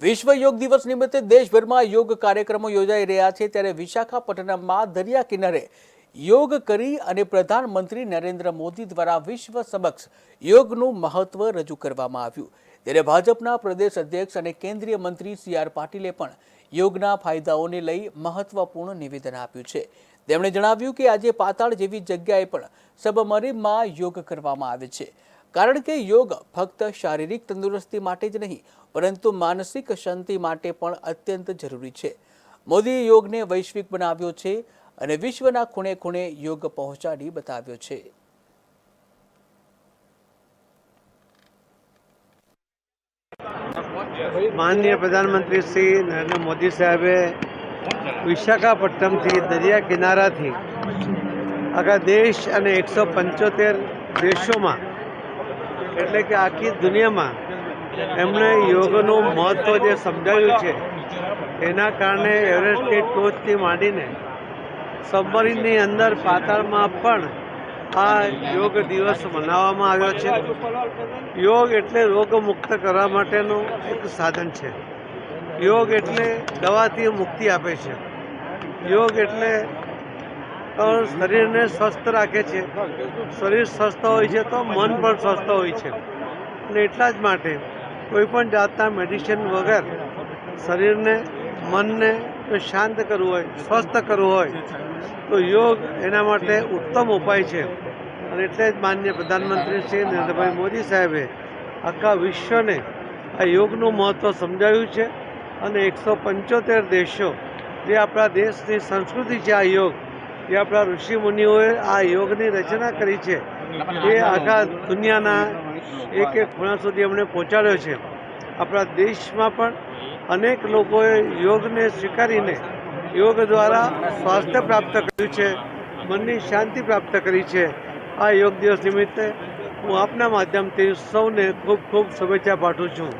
વિશ્વ યોગ દિવસ નિમિત્તે દેશભરમાં યોગ કાર્યક્રમો યોજાઈ રહ્યા છે, ત્યારે વિશાખાપટ્ટનમમાં દરિયા કિનારે યોગ કરી અને પ્રધાનમંત્રી નરેન્દ્ર મોદી દ્વારા વિશ્વ સમક્ષ યોગનું મહત્વ રજૂ કરવામાં આવ્યું। ત્યારે ભાજપના પ્રદેશ અધ્યક્ષ અને કેન્દ્રીય મંત્રી સી.આર. પાટીલે પણ યોગના ફાયદાઓને લઈ મહત્વપૂર્ણ નિવેદન આપ્યું છે। તેમણે જણાવ્યું કે આજે પાતાળ જેવી જગ્યાએ પણ સબમરીનમાં યોગ કરવામાં આવે છે, કારણ કે યોગ ફક્ત શારીરિક તંદુરસ્તી માટે જ નહીં પરંતુ માનસિક શાંતિ માટે પણ અત્યંત જરૂરી છે। મોદીએ યોગને વૈશ્વિક બનાવ્યો છે અને વિશ્વના ખૂણે ખૂણે યોગ પહોંચાડી બતાવ્યો છે। माननीय प्रधानमंत्री श्री नरेंद्र मोदी साहेबे विशाखापट्टनम थी दरिया किनारा थी आखा देश અને 175 દેશોમાં એટલે કે આખી દુનિયામાં એમણે યોગનું મહત્ત્વ જે સમજાવ્યું છે એના કારણે એવરેસ્ટની ટોચથી માંડીને સબમરીનની અંદર પાતાળમાં પણ આ યોગ દિવસ મનાવવામાં આવ્યો છે। યોગ એટલે રોગમુક્ત કરવા માટેનું એક સાધન છે। યોગ એટલે દવાથી મુક્તિ આપે છે। યોગ એટલે શરીરને સ્વસ્થ રાખે છે। શરીર સ્વસ્થ હોય છે તો મન પણ સ્વસ્થ હોય છે અને એટલા જ માટે કોઈપણ જાતના મેડિસિન વગર શરીરને મનને શાંત કરવું હોય, સ્વસ્થ કરવું હોય તો યોગ એના માટે ઉત્તમ ઉપાય છે। અને એટલે જ માનનીય પ્રધાનમંત્રી શ્રી નરેન્દ્રભાઈ મોદી સાહેબે આખા વિશ્વને આ યોગનું મહત્ત્વ સમજાવ્યું છે અને 175 દેશો જે આપણા દેશની સંસ્કૃતિ છે, આ યોગ જે આપણા ઋષિમુનિઓએ આ યોગની રચના કરી છે એ આખા દુનિયાના એક એક ખૂણા સુધી એમણે પહોંચાડ્યો છે। આપણા દેશમાં પણ અનેક લોકોએ યોગને સ્વીકારીને યોગ દ્વારા સ્વાસ્થ્ય પ્રાપ્ત કર્યું છે, મનની શાંતિ પ્રાપ્ત કરી છે। આ યોગ દિવસ નિમિત્તે હું આપના માધ્યમથી સૌને ખૂબ ખૂબ શુભેચ્છા પાઠવું છું।